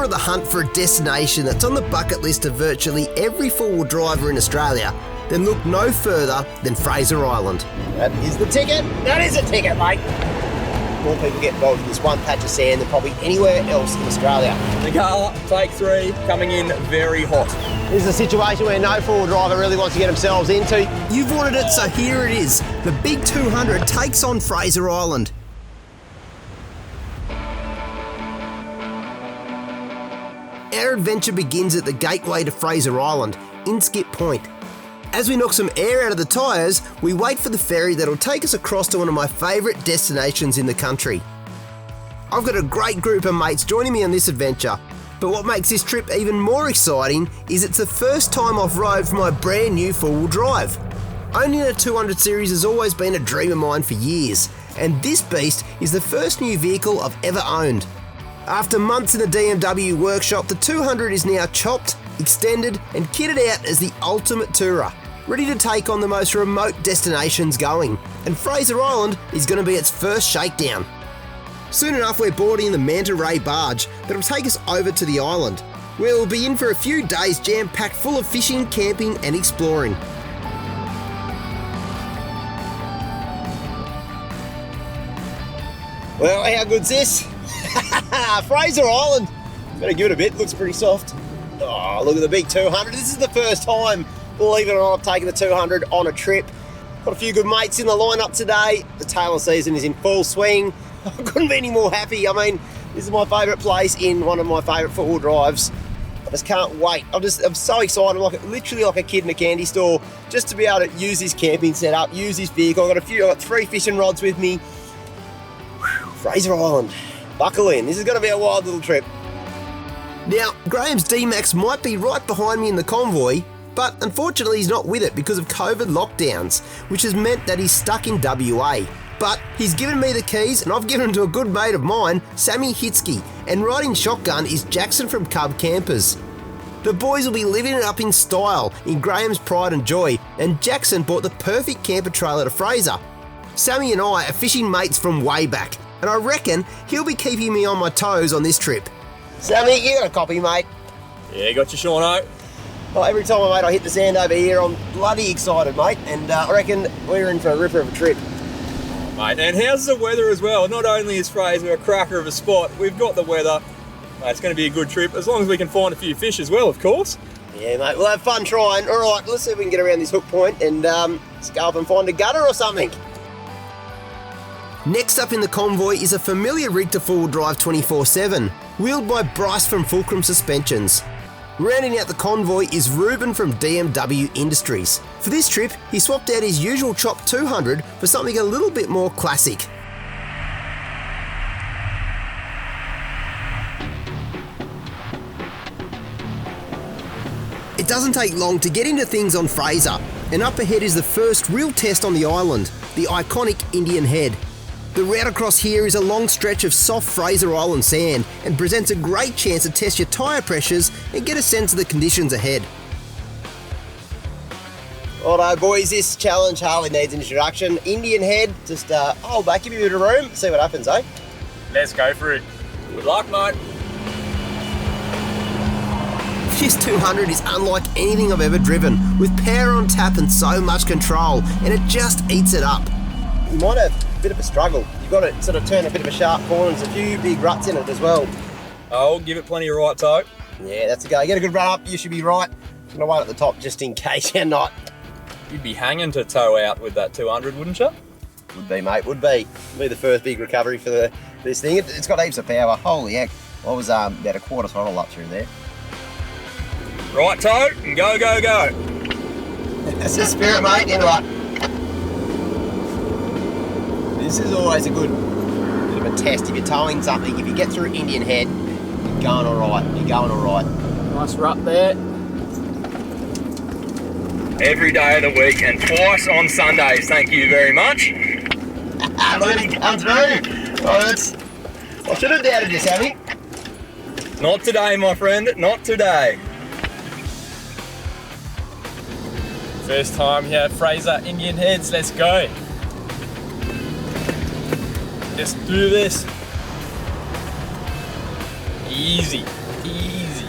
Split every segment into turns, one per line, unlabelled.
you're on the hunt for a destination that's on the bucket list of virtually every four-wheel driver in Australia, then look no further than Fraser Island.
That is the ticket. That is a ticket, mate. More people get involved in this one patch of sand than probably anywhere else in Australia.
Ngkala, take 3, coming in very hot.
This is a situation where no four-wheel driver really wants to get themselves into.
You've wanted it, so here it is. The Big 200 takes on Fraser Island. Our adventure begins at the gateway to Fraser Island, Ngkala Point. As we knock some air out of the tyres, we wait for the ferry that'll take us across to one of my favourite destinations in the country. I've got a great group of mates joining me on this adventure, but what makes this trip even more exciting is it's the first time off-road for my brand new four-wheel drive. Owning a 200 series has always been a dream of mine for years, and this beast is the first new vehicle I've ever owned. After months in the DMW workshop, the 200 is now chopped, extended and kitted out as the ultimate tourer, ready to take on the most remote destinations going, and Fraser Island is going to be its first shakedown. Soon enough we're boarding the Manta Ray barge that'll take us over to the island, where we'll be in for a few days jam-packed full of fishing, camping and exploring.
Well, how good's this? Fraser Island. Better give it a bit, looks pretty soft. Oh, look at the big 200. This is the first time, believe it or not, I've taken the 200 on a trip. Got a few good mates in the lineup today. The tail of season is in full swing. I couldn't be any more happy. I mean, this is my favourite place in one of my favourite four-wheel drives. I just can't wait. I'm so excited. I'm literally like a kid in a candy store, just to be able to use this camping setup, use this vehicle. I've got 3 fishing rods with me. Whew, Fraser Island. Buckle in. This is going to be a wild little trip.
Now, Graham's D-Max might be right behind me in the convoy, but unfortunately he's not with it because of COVID lockdowns, which has meant that he's stuck in WA. But he's given me the keys and I've given them to a good mate of mine, Sammy Hitsky, and riding shotgun is Jackson from Cub Campers. The boys will be living it up in style in Graham's pride and joy, and Jackson bought the perfect camper trailer to Fraser. Sammy and I are fishing mates from way back, and I reckon he'll be keeping me on my toes on this trip.
Sammy, you got a copy, mate?
Yeah, got you, Shauno.
Well, every time, mate, I hit the sand over here, I'm bloody excited, mate, and I reckon we're in for a ripper of a trip.
Mate, and how's the weather as well? Not only is Fraser a cracker of a spot, we've got the weather. Mate, it's going to be a good trip, as long as we can find a few fish as well, of course.
Yeah, mate, we'll have fun trying. All right, let's see if we can get around this hook point and let's go up and find a gutter or something.
Next up in the convoy is a familiar rig to four-wheel drive 24/7, wheeled by Bryce from Fulcrum Suspensions. Rounding out the convoy is Ruben from DMW Industries. For this trip, he swapped out his usual chopped 200 for something a little bit more classic. It doesn't take long to get into things on Fraser, and up ahead is the first real test on the island, the iconic Indian Head. The route across here is a long stretch of soft Fraser Island sand and presents a great chance to test your tyre pressures and get a sense of the conditions ahead.
Righto boys, this challenge hardly needs an introduction. Indian Head, just hold back, give you a bit of room, see what happens, eh?
Let's go for it. Good luck, mate.
This 200 is unlike anything I've ever driven, with power on tap and so much control, and it just eats it up.
You might have a bit of a struggle. You've got to sort of turn a bit of a sharp corner. There's a few big ruts in it as well.
I'll give it plenty of right toe.
Yeah, that's a go. Get a good run up, you should be right. I'm gonna wait at the top just in case you're not.
You'd be hanging to toe out with that 200, wouldn't you?
Would be, mate, would be. Be the first big recovery for this thing. It's got heaps of power. Holy heck. I was about a quarter throttle up through there.
Right toe, and go, go, go.
That's the spirit, mate. In right. This is always a good bit of a test. If you're towing something, if you get through Indian Head, you're going all right. You're going all right.
Nice rut there. Every day of the week and twice on Sundays. Thank you very much.
Learning comes through. Oh, I should have doubted you, Sammy.
Not today, my friend. Not today.
First time here at Fraser Indian Heads. Let's go. Let's do this. Easy. Easy.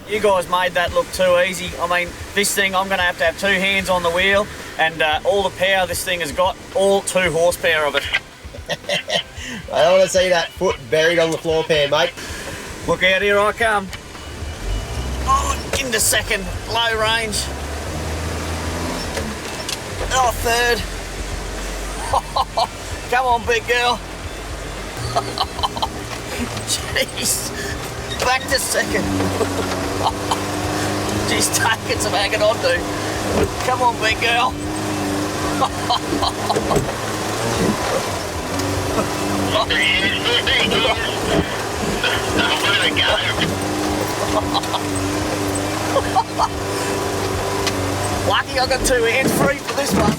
You guys made that look too easy. I mean, this thing, I'm going to have 2 hands on the wheel, and all the power this thing has got, all 2 horsepower of it.
I don't want to see that foot buried on the floor pan, mate.
Look out, here I come. Oh, into second, low range. Oh, third. Come on, big girl. Jeez. Back to second. She's taking some hanging on to. Come on, big girl. Lucky I got 2 hands free for this one.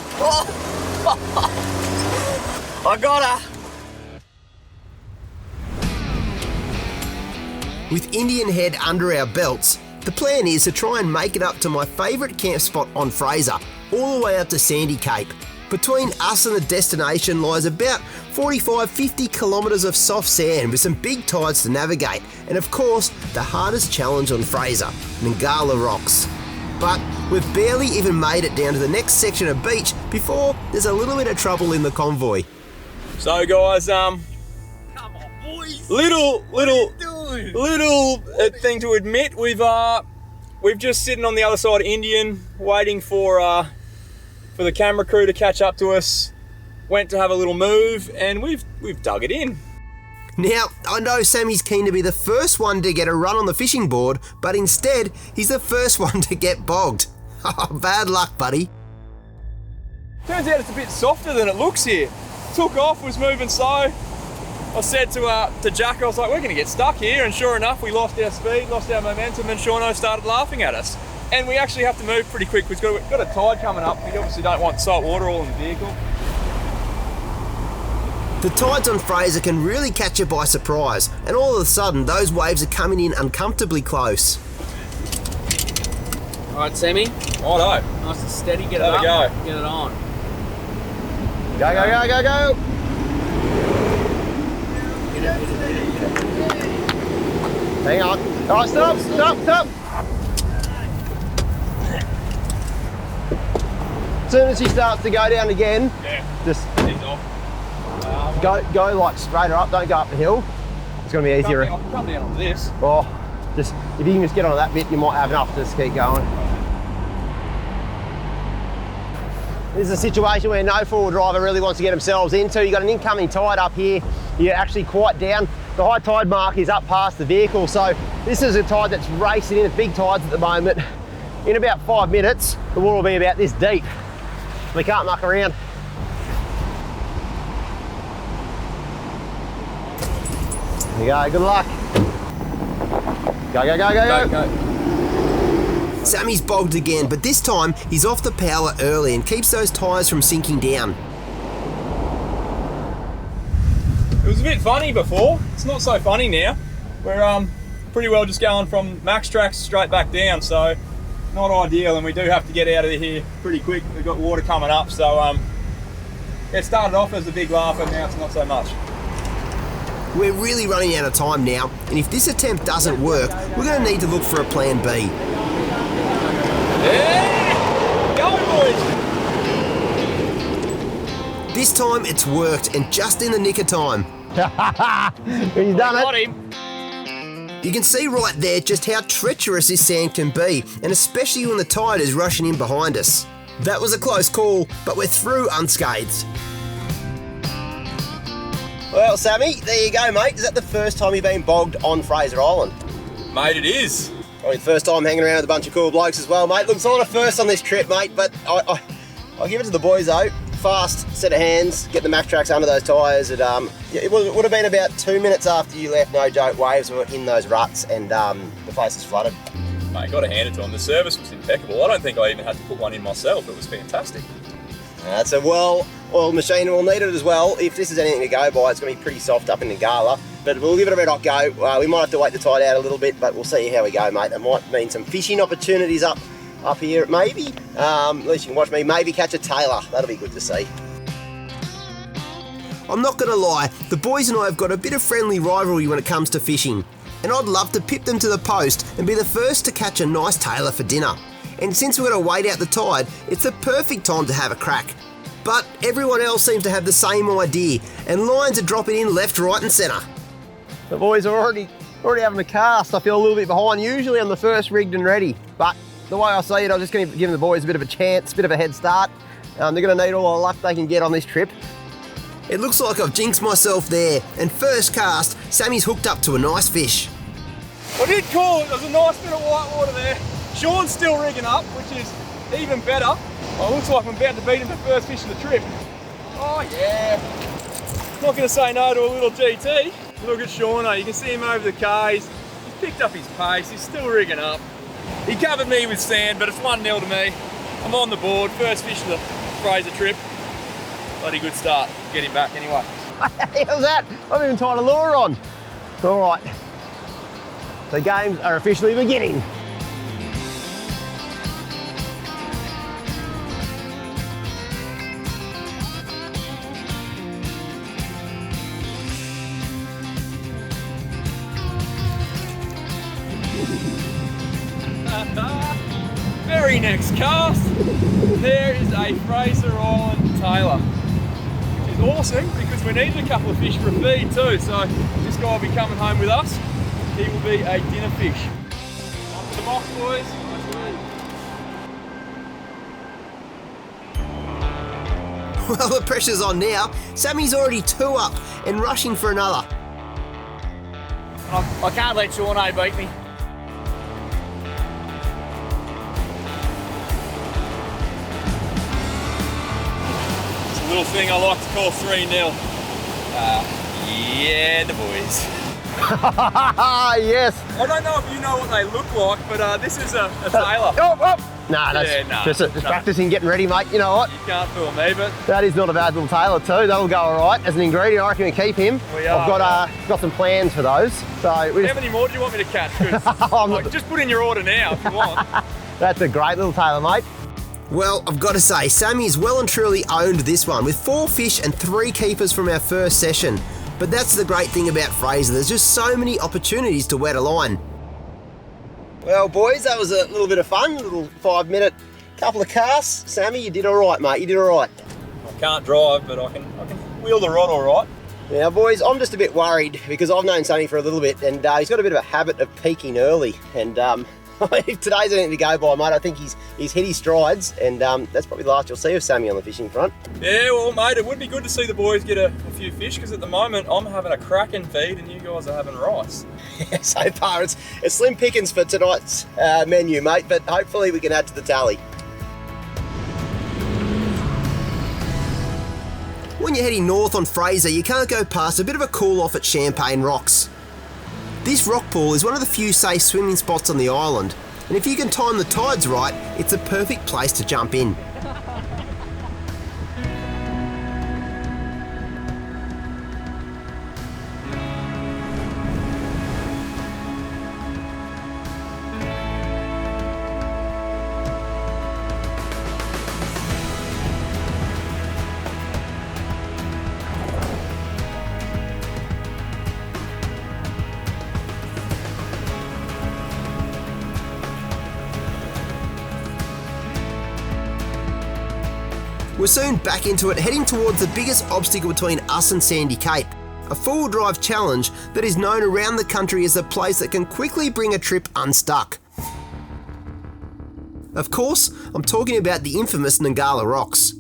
I got her.
With Indian Head under our belts, the plan is to try and make it up to my favourite camp spot on Fraser, all the way up to Sandy Cape. Between us and the destination lies about 45-50 kilometres of soft sand with some big tides to navigate, and of course the hardest challenge on Fraser, Ngkala Rocks. But we've barely even made it down to the next section of beach before there's a little bit of trouble in the convoy.
So guys,
Come on, boys.
little thing to admit, we've just sitting on the other side of Indian, waiting for the camera crew to catch up to us. Went to have a little move, and we've dug it in.
Now, I know Sammy's keen to be the first one to get a run on the fishing board, but instead, he's the first one to get bogged. Bad luck, buddy.
Turns out it's a bit softer than it looks here. Took off, was moving slow. I said to Jack, I was like, we're going to get stuck here, and sure enough, we lost our speed, lost our momentum, and Shauno started laughing at us. And we actually have to move pretty quick. We've got a tide coming up. We obviously don't want salt water all in the vehicle.
The tides on Fraser can really catch you by surprise, and all of a sudden, those waves are coming in uncomfortably close.
All right, Sammy.
Righto.
Nice and steady. Get it
Have
up.
a go.
Get it on.
Go, go, go, go, go.
Hit it.
Hang on. All right, stop. As soon as she starts to go down again, just
He's off.
go like straighter up. Don't go up the hill. It's going to be easier.
I can come down on this.
Oh, just if you can just get on that bit, you might have enough to just keep going. This is a situation where no four-wheel driver really wants to get themselves into. You've got an incoming tide up here. You're actually quite down. The high tide mark is up past the vehicle, so this is a tide that's racing in. It's big tides at the moment. In about 5 minutes, the water will be about this deep. We can't muck around. There you go, good luck. Go, go, go, go, go.
Sammy's bogged again, but this time he's off the power early and keeps those tyres from sinking down.
It was a bit funny before. It's not so funny now. We're pretty well just going from max tracks straight back down, so not ideal, and we do have to get out of here pretty quick. We've got water coming up, so it started off as a big laugh, and now it's not so much.
We're really running out of time now, and if this attempt doesn't work, we're going to need to look for a plan B.
Yeah! Go, boys!
This time it's worked, and just in the nick of time.
He's done
Got
it.
him.
You can see right there just how treacherous this sand can be, and especially when the tide is rushing in behind us. That was a close call, but we're through unscathed.
Well, Sammy, there you go, mate. Is that the first time you've been bogged on Fraser Island?
Mate, it is.
Probably the first time hanging around with a bunch of cool blokes as well, mate. Look, it's a lot of firsts on this trip, mate, but I'll give it to the boys, though. Fast set of hands, get the max tracks under those tyres. It would have been about 2 minutes after you left, no joke, waves were in those ruts, and the place is flooded.
Mate, got to hand it to them. The service was impeccable. I don't think I even had to put one in myself. It was fantastic.
That's a well-oiled machine, and we'll need it as well. If this is anything to go by, it's going to be pretty soft up in Ngkala, but we'll give it a red hot go. We might have to wait the tide out a little bit, but we'll see how we go, mate. That might mean some fishing opportunities up here, maybe. At least you can watch me maybe catch a tailor. That'll be good to see.
I'm not gonna lie, the boys and I have got a bit of friendly rivalry when it comes to fishing, and I'd love to pip them to the post and be the first to catch a nice tailor for dinner. And since we're gonna wait out the tide, it's the perfect time to have a crack. But everyone else seems to have the same idea, and lines are dropping in left, right and centre.
The boys are already having a cast. I feel a little bit behind. Usually I'm the first rigged and ready, but the way I see it, I'm just going to give the boys a bit of a chance, a bit of a head start. They're going to need all the luck they can get on this trip.
It looks like I've jinxed myself there, and first cast, Sammy's hooked up to a nice fish.
I did call it. There's a nice bit of white water there. Sean's still rigging up, which is even better. Oh, looks like I'm about to beat him for first fish of the trip. Oh yeah. Not going to say no to a little GT. Look at Shauno. You can see him over the car. He's picked up his pace. He's still rigging up. He covered me with sand, but it's 1-0 to me. I'm on the board. First fish of the Fraser trip. Bloody good start. Get him back anyway.
How's that? I've even tied a lure on. All right. The games are officially beginning.
Very next cast, there is a Fraser Island tailor, which is awesome because we needed a couple of fish for a feed too, so this guy will be coming home with us. He will be a dinner fish. Up to the box, boys. Nice one.
Well, the pressure's on now. Sammy's already 2 up and rushing for another.
I can't let Shauno beat me.
Little thing I like to call 3-0. Yeah, the boys.
Yes.
I don't know if you know what they look like, but this is a tailor.
Nah, that's
Yeah,
just practicing, getting ready, mate. You know what?
You can't fool me, but
That is not a bad little tailor too. That'll go all right as an ingredient. I reckon we keep him.
We are,
I've got some plans for those. So we
how many more do you want me to catch? 'Cause, just put in your order now if you want.
That's a great little tailor, mate.
Well, I've got to say, Sammy's well and truly owned this one with 4 fish and 3 keepers from our first session. But that's the great thing about Fraser, there's just so many opportunities to wet a line.
Well, boys, that was a little bit of fun. A little 5-minute couple of casts. Sammy, you did all right, mate. You did all right.
I can't drive, but I can wheel the rod all right.
Now, boys, I'm just a bit worried because I've known Sammy for a little bit, and he's got a bit of a habit of peaking early. And if today's anything to go by, mate, I think he's hit his strides, and that's probably the last you'll see of Sammy on the fishing front.
Yeah, well, mate, it would be good to see the boys get a few fish because at the moment I'm having a cracking feed and you guys are having rice.
So far, it's slim pickings for tonight's menu, mate, but hopefully we can add to the tally.
When you're heading north on Fraser, you can't go past a bit of a cool off at Champagne Rocks. This rock pool is one of the few safe swimming spots on the island, and if you can time the tides right, it's a perfect place to jump in. We're soon back into it, heading towards the biggest obstacle between us and Sandy Cape, a four-wheel drive challenge that is known around the country as a place that can quickly bring a trip unstuck. Of course, I'm talking about the infamous Ngkala Rocks.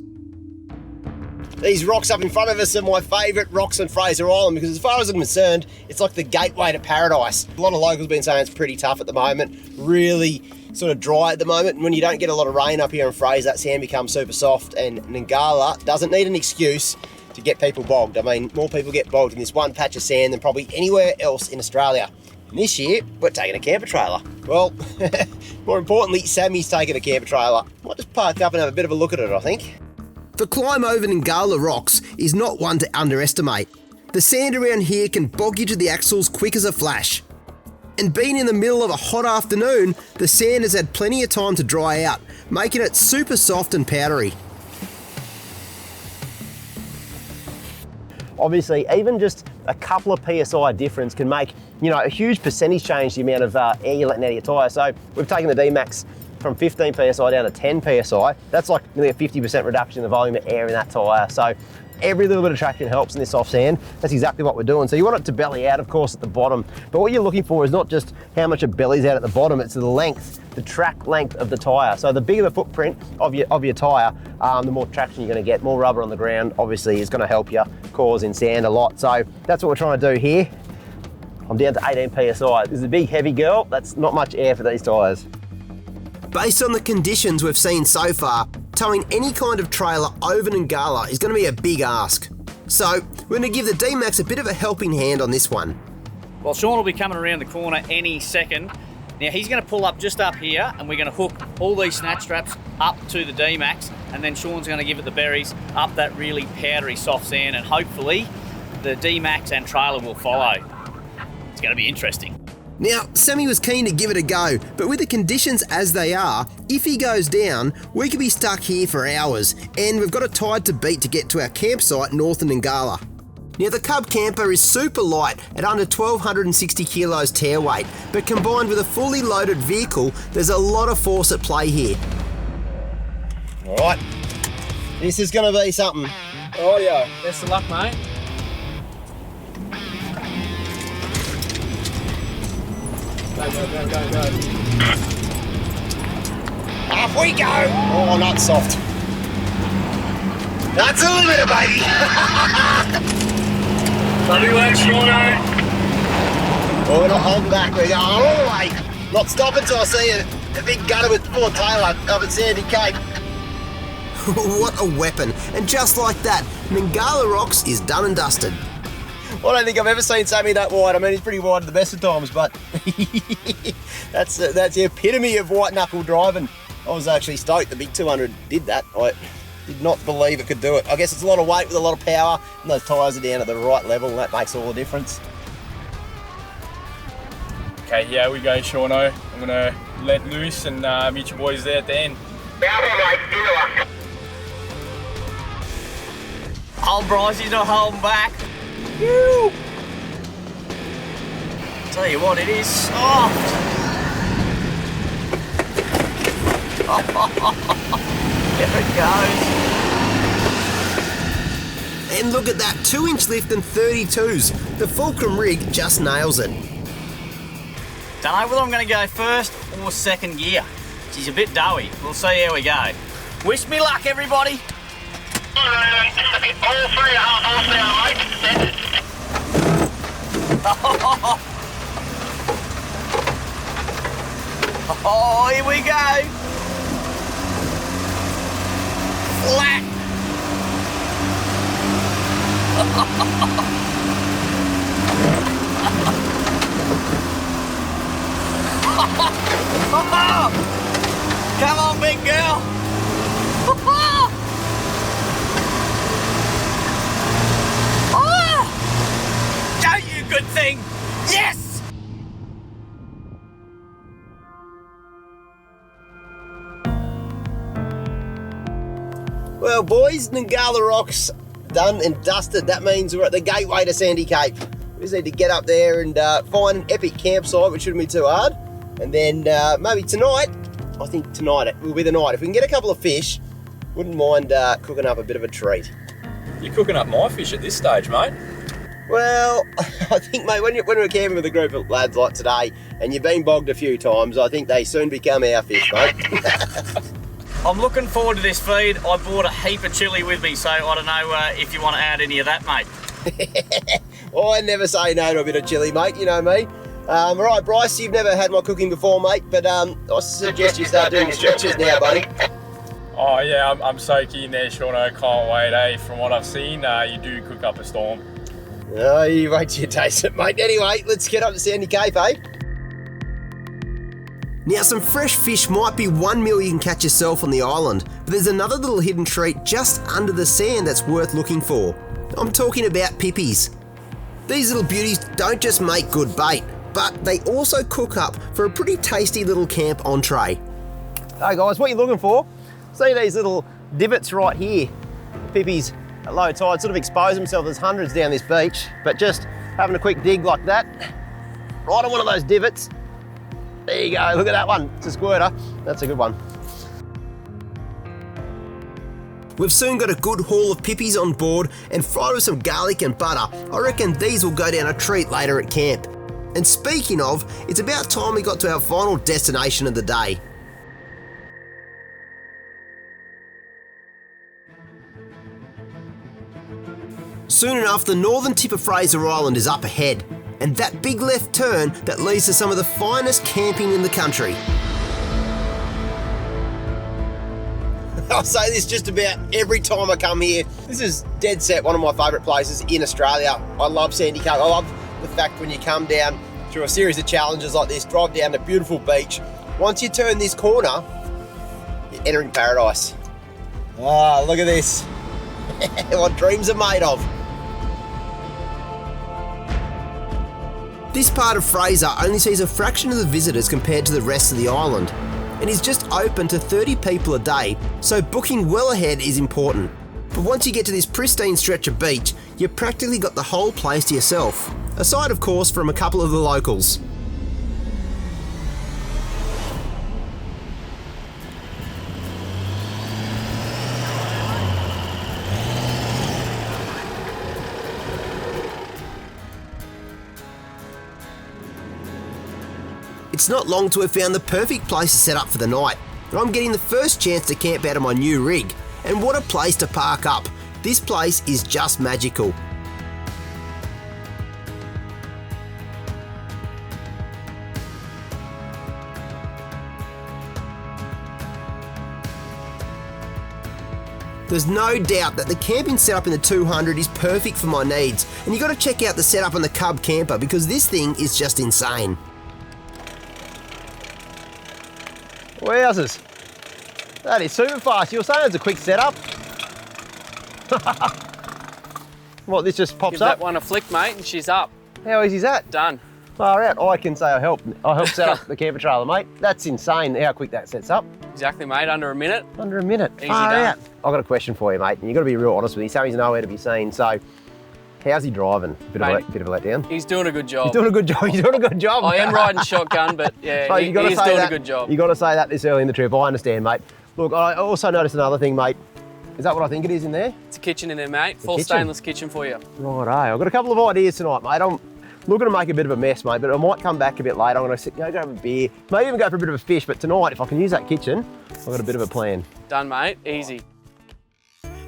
These rocks up in front of us are my favourite rocks on Fraser Island because as far as I'm concerned, it's like the gateway to paradise. A lot of locals have been saying it's pretty tough at the moment, really sort of dry at the moment, and when you don't get a lot of rain up here in Fraser, that sand becomes super soft, and Ngkala doesn't need an excuse to get people bogged. I mean, more people get bogged in this one patch of sand than probably anywhere else in Australia. And this year, we're taking a camper trailer. Well, more importantly, Sammy's taking a camper trailer. Might just park up and have a bit of a look at it, I think.
The climb over Ngkala Rocks is not one to underestimate. The sand around here can bog you to the axles quick as a flash. And being in the middle of a hot afternoon, the sand has had plenty of time to dry out, making it super soft and powdery.
Obviously, even just a couple of PSI difference can make, you know, a huge percentage change the amount of air you're letting out of your tyre. So we've taken the D-Max from 15 PSI down to 10 PSI. That's like nearly a 50% reduction in the volume of air in that tyre. So every little bit of traction helps in this soft sand. That's exactly what we're doing. So you want it to belly out, of course, at the bottom. But what you're looking for is not just how much it bellies out at the bottom, it's the length, the track length of the tyre. So the bigger the footprint of your tyre, the more traction you're going to get. More rubber on the ground, obviously, is going to help you cause in sand a lot. So that's what we're trying to do here. I'm down to 18 PSI. This is a big, heavy girl. That's not much air for these tyres.
Based on the conditions we've seen so far, towing any kind of trailer over Ngkala is going to be a big ask. So we're going to give the D-Max a bit of a helping hand on this one.
Well, Sean will be coming around the corner any second. Now he's going to pull up just up here and we're going to hook all these snatch straps up to the D-Max, and then Sean's going to give it the berries up that really powdery soft sand, and hopefully the D-Max and trailer will follow. It's going to be interesting.
Now, Sammy was keen to give it a go, but with the conditions as they are, if he goes down, we could be stuck here for hours, and we've got a tide to beat to get to our campsite north of Ngkala. Now, the Cub camper is super light at under 1,260 kilos tear weight, but combined with a fully loaded vehicle, there's a lot of force at play here.
All right, this is going to be something.
Oh yeah, best of luck, mate. Go.
Off we go. Oh, not soft. That's a limiter, baby.
Lovely work, Shauno.
Oh, we're not holding back. We're going all the way. Not stopping till I see a big gutter with full tailor up at Sandy Cape.
What a weapon, and just like that, Ngkala Rocks is done and dusted.
Well, I don't think I've ever seen Sammy that wide. I mean, he's pretty wide at the best of times, but that's the epitome of white knuckle driving. I was actually stoked the big 200 did that. I did not believe it could do it. I guess it's a lot of weight with a lot of power, and those tyres are down at the right level, and that makes all the difference.
Okay, here we go, Shauno. I'm gonna let loose and meet your boys there at the end.
Oh, Bryce, he's not holding back. Woo! Tell you what, it is soft. There it goes.
And look at that, 2-inch lift and 32s. The Fulcrum rig just nails it.
Don't know whether I'm going to go first or second gear. She's a bit doughy. We'll see how we go. Wish me luck, everybody.
All 3.5 horsepower, mate.
Oh, here we go. Flat. Come on, big girl. Don't you good thing. Yes.
Well, boys, Ngkala Rocks done and dusted. That means we're at the gateway to Sandy Cape. We just need to get up there and find an epic campsite, which shouldn't be too hard. And then maybe tonight, I think tonight will be the night. If we can get a couple of fish, wouldn't mind cooking up a bit of a treat.
You're cooking up my fish at this stage, mate.
Well, I think, mate, when we're camping with a group of lads like today, and you've been bogged a few times, I think they soon become our fish, mate.
I'm looking forward to this feed. I brought a heap of chilli with me, so I don't know if you want to add any of that, mate.
Oh, I never say no to a bit of chilli, mate, you know me. All right, Bryce, you've never had my cooking before, mate, but I suggest you start doing stretches now, buddy.
Oh yeah, I'm so keen there, Sean. I can't wait, eh? From what I've seen, you do cook up a storm.
Oh, you wait till you taste it, mate. Anyway, let's get up to Sandy Cape, eh?
Now, some fresh fish might be 1 meal you can catch yourself on the island, but there's another little hidden treat just under the sand that's worth looking for. I'm talking about Pippies. These little beauties don't just make good bait, but they also cook up for a pretty tasty little camp entree.
Hey guys, what are you looking for? See these little divots right here? Pippies at low tide, sort of expose themselves. There's hundreds down this beach, but just having a quick dig like that, right on one of those divots. There you go, look at that one. It's a squirter. That's a good one.
We've soon got a good haul of pippies on board and fried with some garlic and butter. I reckon these will go down a treat later at camp. And speaking of, it's about time we got to our final destination of the day. Soon enough, the northern tip of Fraser Island is up ahead, and that big left turn that leads to some of the finest camping in the country.
I say this just about every time I come here. This is dead set one of my favourite places in Australia. I love Sandy Cove. I love the fact when you come down through a series of challenges like this, drive down a beautiful beach. Once you turn this corner, you're entering paradise. Ah, look at this. What dreams are made of.
This part of Fraser only sees a fraction of the visitors compared to the rest of the island, and is just open to 30 people a day, so booking well ahead is important. But once you get to this pristine stretch of beach, you've practically got the whole place to yourself, aside of course from a couple of the locals. It's not long till we've found the perfect place to set up for the night, and I'm getting the first chance to camp out of my new rig. And what a place to park up. This place is just magical. There's no doubt that the camping setup in the 200 is perfect for my needs, and you got to check out the setup on the Cub camper because this thing is just insane.
Wowzers. That is super fast. You were saying it's a quick setup. What, this just pops
Give
up?
that one a flick, mate, and she's up.
How easy is that?
Done.
Far out. I can say I helped set up the camper trailer, mate. That's insane how quick that sets up.
Exactly, mate, under a minute.
Under a minute.
Easy
Far
done.
out. I've got a question for you, mate, and you've got to be real honest with me. Sammy's nowhere to be seen, so how's he driving? Bit of a letdown.
He's doing a good job.
He's doing a good job. He's doing a good job.
I am riding shotgun, but yeah,
Mate,
he's doing a good job.
You got to say that this early in the trip. I understand, mate. Look, I also noticed another thing, mate. Is that what I think it is in there?
It's a kitchen in there, mate. Full
kitchen.
stainless kitchen for you.
Right, I've got a couple of ideas tonight, mate. I'm looking to make a bit of a mess, mate, but I might come back a bit later. I'm going to sit, go have a beer, maybe even go for a bit of a fish, but tonight, if I can use that kitchen, I've got a bit of a plan.
Done, mate. Easy.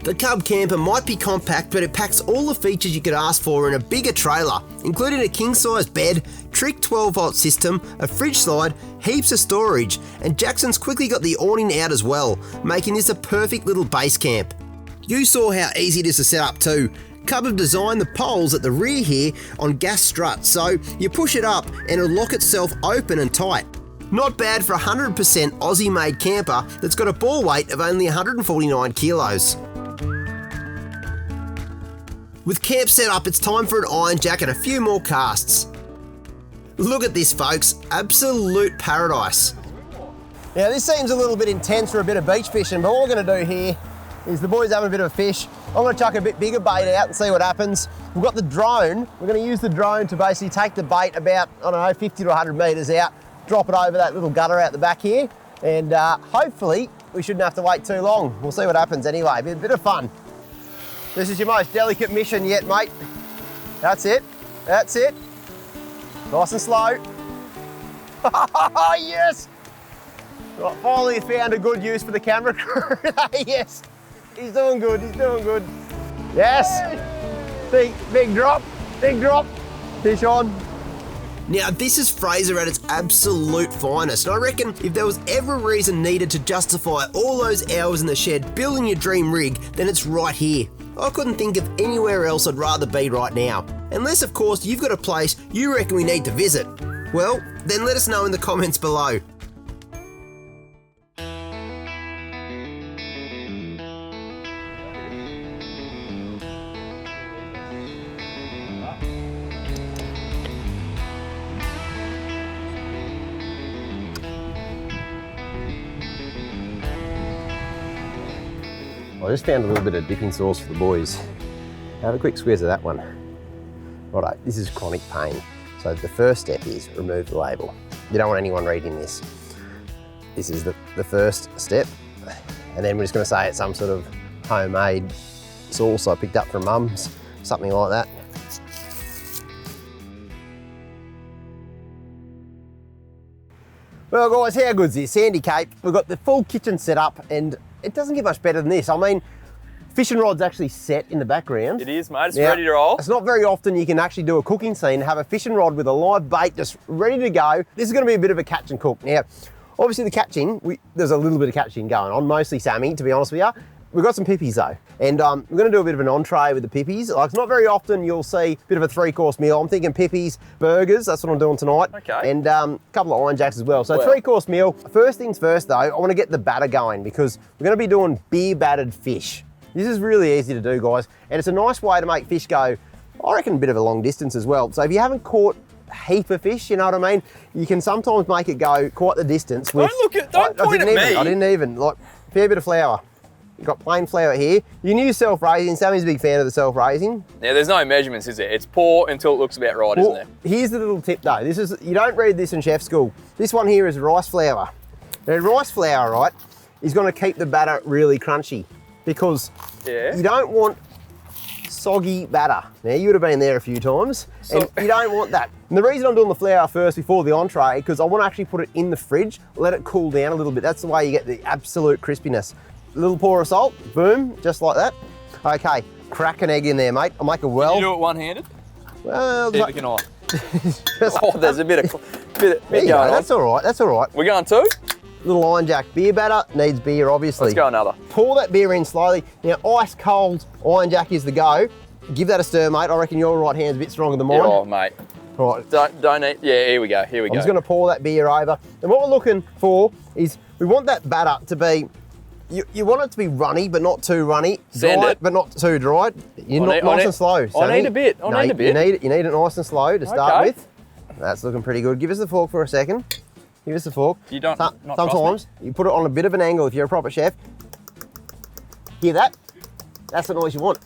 The Cub camper might be compact, but it packs all the features you could ask for in a bigger trailer, including a king-size bed, trick 12-volt system, a fridge slide, heaps of storage, and Jackson's quickly got the awning out as well, making this a perfect little base camp. You saw how easy it is to set up too. Cub have designed the poles at the rear here on gas struts, so you push it up and it'll lock itself open and tight. Not bad for a 100% Aussie-made camper that's got a ball weight of only 149 kilos. With camp set up, it's time for an iron jack and a few more casts. Look at this, folks. Absolute paradise.
Now, this seems a little bit intense for a bit of beach fishing, but what we're going to do here is the boys having a bit of a fish. I'm going to chuck a bit bigger bait out and see what happens. We've got the drone. We're going to use the drone to basically take the bait about, I don't know, 50 to 100 metres out, drop it over that little gutter out the back here, and hopefully we shouldn't have to wait too long. We'll see what happens anyway. A bit of fun. This is your most delicate mission yet, mate. That's it. That's it. Nice and slow. Yes! Right, finally found a good use for the camera crew. Yes. He's doing good. He's doing good. Yes. Big drop. Big drop. Fish on.
Now, this is Fraser at its absolute finest, and I reckon if there was ever a reason needed to justify all those hours in the shed building your dream rig, then it's right here. I couldn't think of anywhere else I'd rather be right now. Unless, of course, you've got a place you reckon we need to visit. Well, then let us know in the comments below.
I just found a little bit of dipping sauce for the boys. Have a quick squeeze of that one. Righto, this is chronic pain. So the first step is remove the label. You don't want anyone reading this. This is the first step. And then we're just gonna say it's some sort of homemade sauce I picked up from mum's, something like that. Well guys, how good's this? Sandy Cape, we've got the full kitchen set up and it doesn't get much better than this. I mean, fishing rod's actually set in the background.
It is, mate. It's ready to roll.
It's not very often you can actually do a cooking scene, have a fishing rod with a live bait just ready to go. This is gonna be a bit of a catch and cook. Now, obviously the catching, there's a little bit of catching going on, mostly salmon, to be honest with you. We've got some pippies though, and we're gonna do a bit of an entree with the pippies. Like, it's not very often you'll see a bit of a 3-course meal. I'm thinking pippies, burgers, that's what I'm doing tonight.
Okay.
And a couple of Iron Jacks as well. So 3-course meal. First things first though, I wanna get the batter going because we're gonna be doing beer battered fish. This is really easy to do, guys, and it's a nice way to make fish go, I reckon, a bit of a long distance as well. So if you haven't caught a heap of fish, you know what I mean, you can sometimes make it go quite the distance. With,
Don't point at me.
I didn't even, like, fair bit of flour. You've got plain flour here. You can use self-raising. Sammy's a big fan of the self-raising.
Now, there's no measurements, is there? It's pour until it looks about right, isn't there?
Here's the little tip though. You don't read this in chef school. This one here is rice flour. Now, rice flour, right, is gonna keep the batter really crunchy because you don't want soggy batter. Now, you would have been there a few times, and you don't want that. And the reason I'm doing the flour first before the entree, because I want to actually put it in the fridge, let it cool down a little bit. That's the way you get the absolute crispiness. A little pour of salt, boom, just like that. Okay, crack an egg in there, mate. I'll make a well.
Can you do it one-handed?
Well,
Neither can I. Oh, there's a bit going on.
That's all right, that's all right.
We're going 2?
Little Iron Jack beer batter, needs beer, obviously.
Let's go another.
Pour that beer in slowly. Now, ice cold Iron Jack is the go. Give that a stir, mate. I reckon your right hand's a bit stronger than mine.
Oh, mate.
Right.
Don't eat. Yeah, here we go. Here we go.
I'm just going to pour that beer over. And what we're looking for is we want that batter to be, you want it to be runny, but not too runny. Dry, but not too dry. You're nice and slow.
I need a bit. I need a bit.
You need it nice and slow to start with. That's looking pretty good. Give us the fork for a second. Give us the fork.
You don't.
Sometimes you put it on a bit of an angle if you're a proper chef. Hear that? That's the noise you want.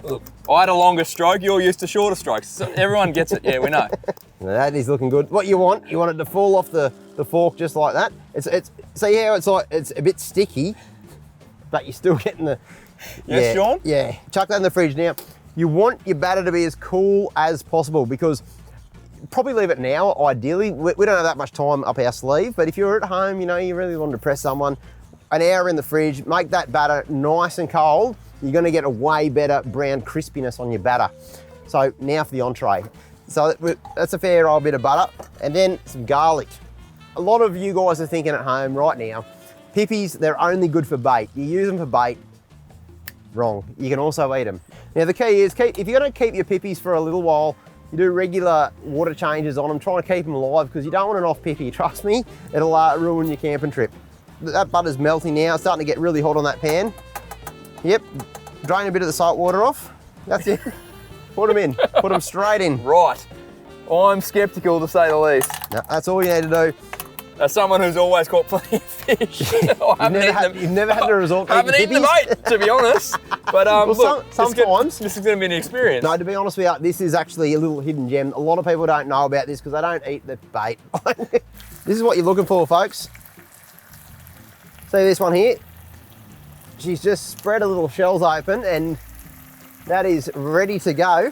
Look, I had a longer stroke. You're used to shorter strokes. So everyone gets it. Yeah, we know.
That is looking good. What you want it to fall off the fork just like that. See how it's like it's a bit sticky, but you're still getting the.
Yes, Sean?
Yeah. Chuck that in the fridge now. You want your batter to be as cool as possible because probably leave it now, ideally. We don't have that much time up our sleeve, but if you're at home, you know, you really want to impress someone, an hour in the fridge, make that batter nice and cold, you're gonna get a way better brown crispiness on your batter. So now for the entree. So that's a fair old bit of butter, and then some garlic. A lot of you guys are thinking at home right now, pippies, they're only good for bait. You use them for bait, wrong. You can also eat them. Now the key is, if you're gonna keep your pippies for a little while, you do regular water changes on them, trying to keep them alive because you don't want an off pippy. Trust me, it'll ruin your camping trip. That butter's melting now, it's starting to get really hot on that pan. Yep, drain a bit of the salt water off. That's it. Put them in, put them straight in.
Right. I'm sceptical to say the least.
No, that's all you need to do.
As someone who's always caught plenty of fish,
You've never had the result.
I haven't eaten the bait, to be honest. But
well,
look,
sometimes
this is going to be an experience.
No, to be honest with you, this is actually a little hidden gem. A lot of people don't know about this because they don't eat the bait. This is what you're looking for, folks. See this one here? She's just spread a little shells open and that is ready to go.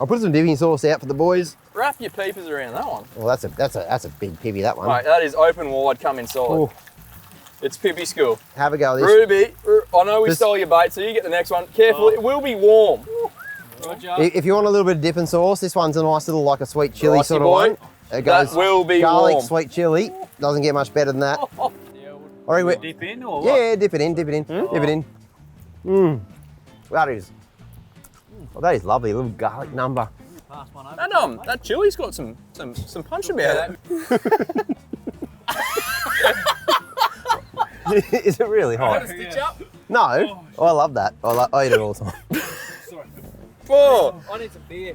I'll put some dipping sauce out for the boys.
Wrap your peepers around that one.
Well, that's a big pippi, that one.
Mate, that is open wide, come inside.
Ooh.
It's Pippi school.
Have a go at this.
Ruby, I know we stole your bait, so you get the next one. Careful, it will be warm.
If you want a little bit of dipping sauce, this one's a nice little, like a sweet chili
Ricey
sort of
boy.
one. It goes
That will be
garlic,
warm.
sweet chili. Doesn't get much better than that.
Dip in or what?
Yeah, dip it in, dip it in, dip it in. Mmm. That is lovely, a little garlic number.
And that chili's got some punch about it.
Is it really hot?
Stitch up.
No, I love that. I eat it all the time.
I
need some beer.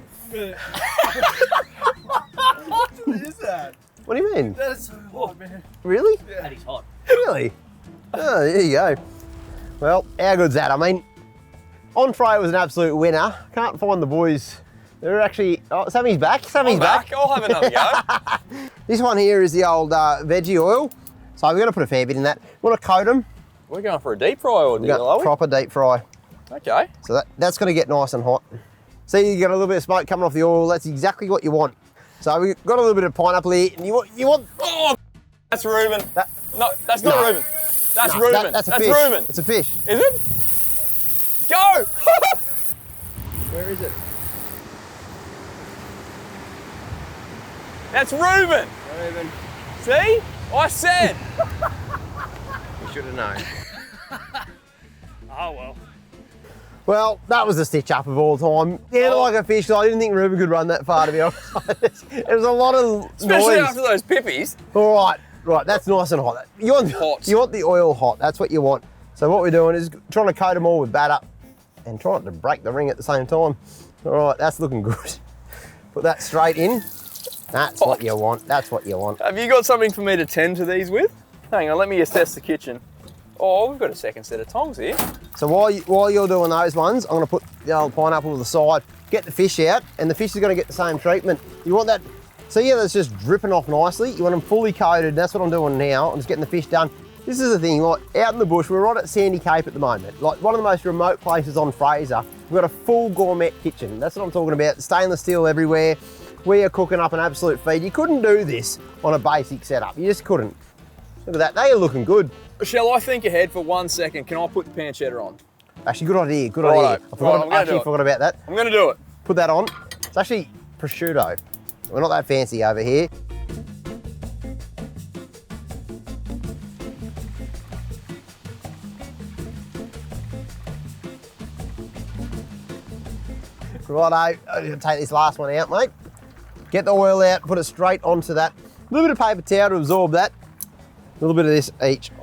What is that?
What do you mean?
That is so hot, man.
Really?
That is hot.
Really? Oh, there you go. Well, how good's that? I mean, Entree was an absolute winner. Can't find the boys. They're actually, oh, Sammy's back. Sammy's back.
I'll have another go.
This one here is the old veggie oil. So we're going to put a fair bit in that. We want to coat them.
We're going for a deep fry or deal, are we?
Proper deep fry.
Okay.
So that's going to get nice and hot. See, you got a little bit of smoke coming off the oil. That's exactly what you want. So we've got a little bit of pineapple here, and you want.
Oh, that's Reuben. No, that's not Reuben. That's
No,
Reuben.
that's a
that's
fish.
Reuben.
It's a fish.
Is it? Go!
Where is it?
That's Reuben.
Reuben.
See? I said.
You should have known.
Oh, well.
Well, that was the stitch up of all time. Yeah, like a fish. I didn't think Reuben could run that far, to be honest. It was a lot of
Especially
noise.
after those pippies.
All right, that's nice and hot. You want the oil hot. That's what you want. So what we're doing is trying to coat them all with batter and trying to break the ring at the same time. All right, that's looking good. Put that straight in. That's what you want. That's what you want.
Have you got something for me to tend to these with? Hang on, let me assess the kitchen. Oh, we've got a second set of tongs here.
So while you're doing those ones, I'm going to put the old pineapple to the side, get the fish out, and the fish is going to get the same treatment. You want that, see how that's just dripping off nicely? You want them fully coated, and that's what I'm doing now. I'm just getting the fish done. This is the thing, like out in the bush, we're right at Sandy Cape at the moment, like one of the most remote places on Fraser. We've got a full gourmet kitchen. That's what I'm talking about. Stainless steel everywhere. We are cooking up an absolute feed. You couldn't do this on a basic setup. You just couldn't. Look at that, they are looking good.
Shall I think ahead for 1 second? Can I put the pancetta on?
Actually, good idea, good idea. I forgot about that.
I'm gonna do it.
Put that on. It's actually prosciutto. We're not that fancy over here. Righto, I'm gonna take this last one out, mate. Get the oil out, put it straight onto that. A little bit of paper towel to absorb that. A little bit of this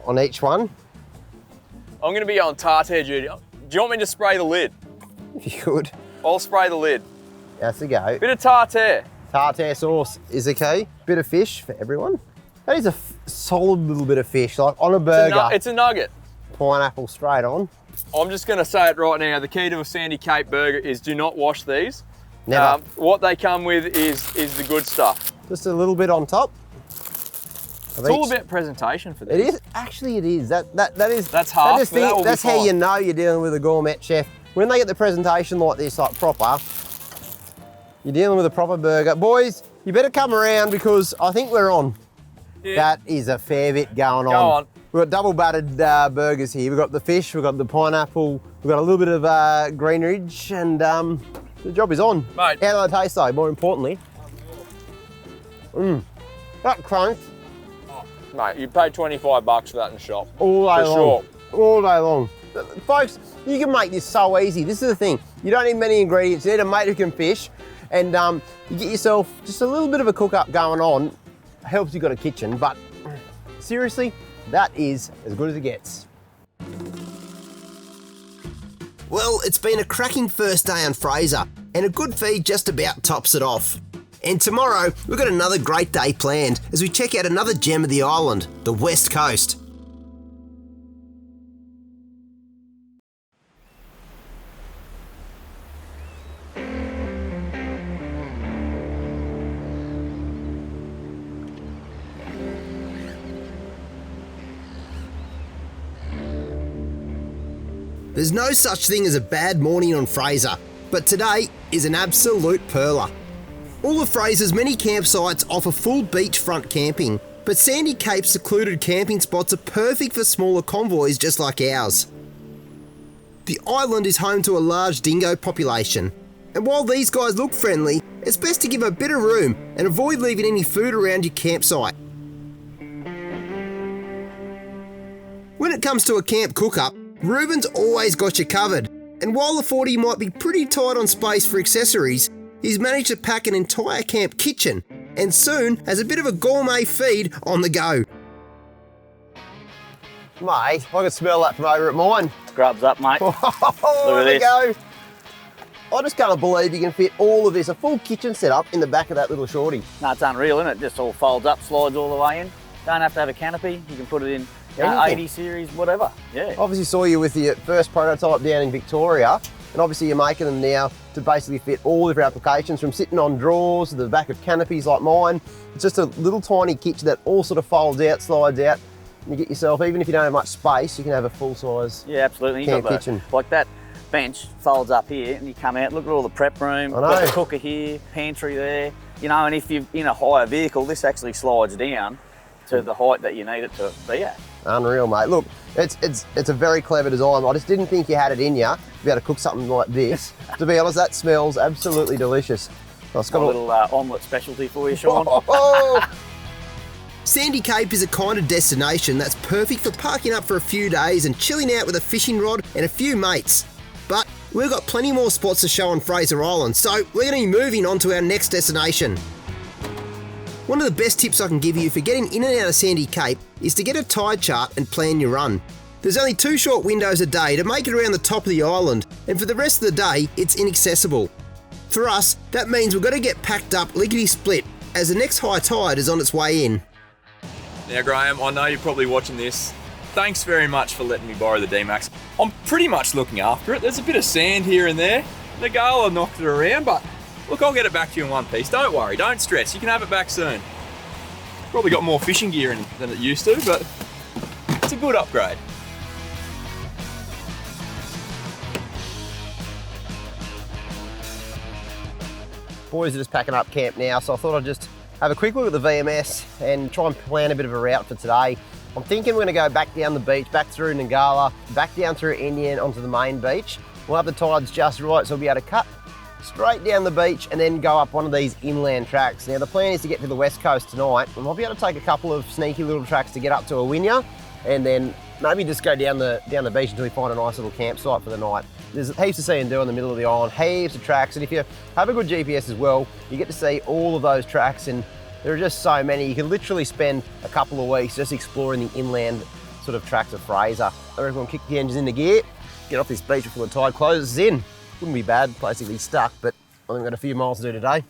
on each one.
I'm gonna be on tartare duty. Do you want me to spray the lid?
If you could.
I'll spray the lid.
That's the go.
Bit of tartare.
Tartare sauce is the key. Bit of fish for everyone. That is a solid little bit of fish, like on a burger.
It's a nugget.
Pineapple straight on.
I'm just gonna say it right now. The key to a Sandy Cape burger is do not wash these.
Never.
What they come with is the good stuff.
Just a little bit on top.
It's all about presentation for this.
It is, actually it is. That's
half,
that's how you know you're dealing with a gourmet chef. When they get the presentation like this, like proper, you're dealing with a proper burger. Boys, you better come around because I think we're on. Yeah. That is a fair bit going on.
Go on.
We've got double battered burgers here. We've got the fish, we've got the pineapple, we've got a little bit of greenridge, and the job is on.
Mate.
How do they taste though, more importantly? That crunch.
Mate, you paid 25 bucks for that in the shop.
All day
for
long.
Sure.
All day long. Folks, you can make this so easy. This is the thing. You don't need many ingredients. You need a mate who can fish, and you get yourself just a little bit of a cook up going on. Helps you got a kitchen, but seriously, that is as good as it gets.
Well, it's been a cracking first day on Fraser, and a good feed just about tops it off. And tomorrow, we've got another great day planned as we check out another gem of the island, the West Coast. There's no such thing as a bad morning on Fraser, but today is an absolute perler. All of Fraser's many campsites offer full beachfront camping, but Sandy Cape's secluded camping spots are perfect for smaller convoys just like ours. The island is home to a large dingo population, and while these guys look friendly, it's best to give them a bit of room and avoid leaving any food around your campsite. When it comes to a camp cook-up, Reuben's always got you covered, and while the 40 might be pretty tight on space for accessories, he's managed to pack an entire camp kitchen and soon has a bit of a gourmet feed on the go.
Mate, I can smell that from over at mine.
Grubs up, mate.
Look
at this.
Go. I just can't believe you can fit all of this, a full kitchen setup in the back of that little shorty.
No, it's unreal, isn't it? Just all folds up, slides all the way in. Don't have to have a canopy. You can put it in
anything.
80 series, whatever. Yeah.
Obviously saw you with your first prototype down in Victoria, and obviously you're making them now to basically fit all different applications, from sitting on drawers to the back of canopies like mine. It's just a little tiny kitchen that all sort of folds out, slides out, and you get yourself, even if you don't have much space, you can have a full-size
Yeah, absolutely.
camp kitchen.
Like that bench folds up here, and you come out, look at all the prep room,
I know.
got the cooker here, pantry there, you know, and if you're in a higher vehicle, this actually slides down to the height that you need it to be at.
Unreal, mate. Look, it's a very clever design. I just didn't think you had it in you to be able to cook something like this. To be honest, that smells absolutely delicious. It's got
A little omelette specialty for you, Sean.
Oh,
Sandy Cape is a kind of destination that's perfect for parking up for a few days and chilling out with a fishing rod and a few mates. But we've got plenty more spots to show on Fraser Island, so we're going to be moving on to our next destination. One of the best tips I can give you for getting in and out of Sandy Cape is to get a tide chart and plan your run. There's only 2 short windows a day to make it around the top of the island, and for the rest of the day, it's inaccessible. For us, that means we've got to get packed up lickety-split, as the next high tide is on its way in.
Now, Graham, I know you're probably watching this. Thanks very much for letting me borrow the D-Max. I'm pretty much looking after it. There's a bit of sand here and there. Ngkala knocked it around, but look, I'll get it back to you in one piece. Don't worry, don't stress. You can have it back soon. Probably got more fishing gear in than it used to, but it's a good upgrade.
boys are just packing up camp now, so I thought I'd just have a quick look at the VMS and try and plan a bit of a route for today. I'm thinking we're going to go back down the beach, back through Ngkala, back down through Indian onto the main beach. We'll have the tides just right, so we'll be able to cut straight down the beach and then go up one of these inland tracks. Now the plan is to get to the west coast tonight. We might be able to take a couple of sneaky little tracks to get up to Awinya and then maybe just go down the beach until we find a nice little campsite for the night. There's heaps to see and do in the middle of the island, heaps of tracks, and if you have a good GPS as well, you get to see all of those tracks, and there are just so many. You can literally spend a couple of weeks just exploring the inland sort of tracks of Fraser. I reckon we'll kick the engines into gear, get off this beach before the tide closes in. Wouldn't be bad, basically stuck, but I think we've got a few miles to do today.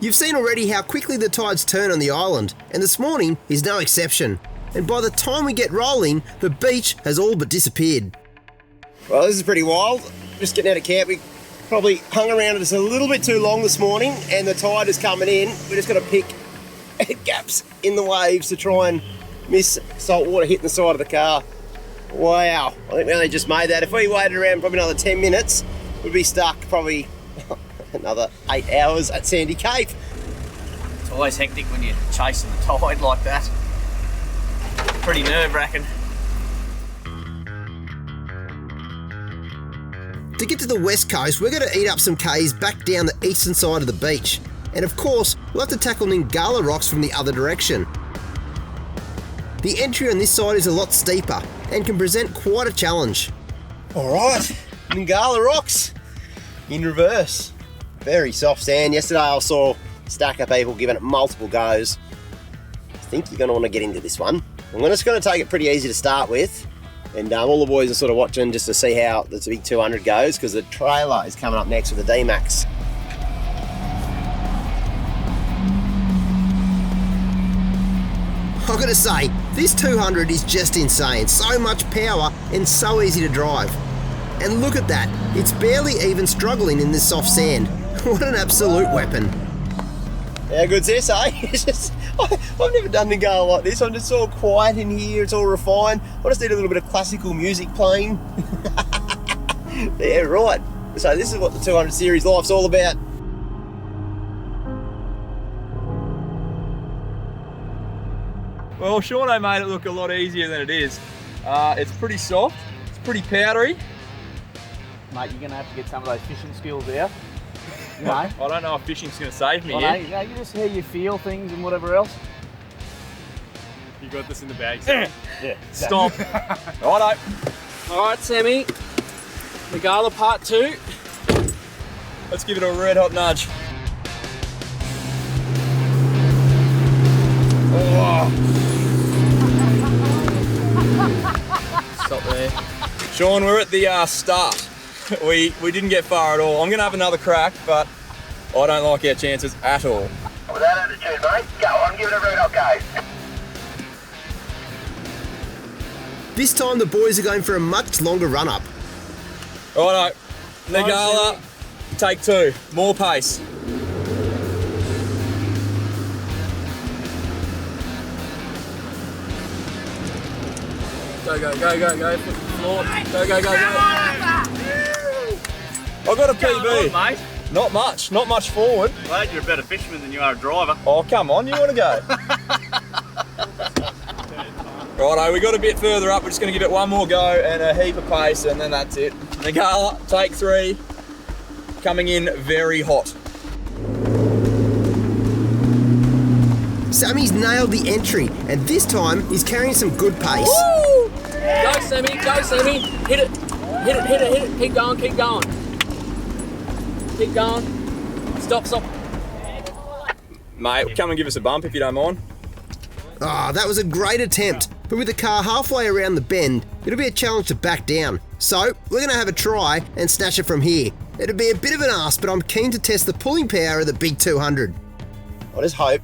You've seen already how quickly the tides turn on the island, and this morning is no exception. And by the time we get rolling, the beach has all but disappeared.
Well, this is pretty wild. Just getting out of camp, we probably hung around just a little bit too long this morning, and the tide is coming in. We're just got to pick gaps in the waves to try and miss salt water hitting the side of the car. Wow, I think we only just made that. If we waited around probably another 10 minutes, we'd be stuck probably another 8 hours at Sandy Cape.
It's always hectic when you're chasing the tide like that. Pretty nerve-wracking.
To get to the west coast, we're going to eat up some Ks back down the eastern side of the beach. And of course, we'll have to tackle Ngkala Rocks from the other direction. The entry on this side is a lot steeper and can present quite a challenge.
All right, Ngkala Rocks in reverse. Very soft sand. Yesterday I saw a stack of people giving it multiple goes. I think you're going to want to get into this one. I'm just going to take it pretty easy to start with. And all the boys are sort of watching just to see how this big 200 goes, because the trailer is coming up next with the D-Max.
I've got to say, this 200 is just insane. So much power and so easy to drive. And look at that, it's barely even struggling in this soft sand. What an absolute weapon.
How good's this, eh? It's just, I've never done Ngkala like this. I'm just all quiet in here, it's all refined. I just need a little bit of classical music playing. Yeah, right. So this is what the 200 series life's all about.
Well, Shauno made it look a lot easier than it is. It's pretty soft, it's pretty powdery.
Mate, you're going to have to get some of those fishing skills out. You know?
I don't know if fishing's going to save me
I
here.
know, you know, you just hear you feel things and whatever else.
You got this in the bag,
Yeah.
Stop. Righto.
All right, Sammy. Ngkala part 2.
Let's give it a red hot nudge.
Stop there.
Sean, we're at the start. We didn't get far at all. I'm going to have another crack, but I don't like our chances at all.
Without attitude, mate. Go on, give it a red hot go.
This time the boys are going for a much longer run-up.
Righto, Ngkala, take 2, more pace.
Go, go, go, go, go. Foot to the floor. Go, go, go, go.
I've got a PB.
On, mate.
Not much forward.
Glad you're a better fisherman than you are a driver.
Oh, come on, you want to go? Righto, we got a bit further up. We're just going to give it one more go and a heap of pace, and then that's it. Ngkala, take 3. Coming in very hot.
Sammy's nailed the entry, and this time he's carrying some good pace.
Woo! Go, Sammy. Go, Sammy. Hit it. Hit it, hit it, hit it. Keep going, keep going. Keep going. Stop, stop.
Mate, come and give us a bump if you don't mind.
Ah, that was a great attempt, but with the car halfway around the bend, it'll be a challenge to back down. So, we're going to have a try and snatch it from here. It'll be a bit of an ask, but I'm keen to test the pulling power of the big 200.
I just hope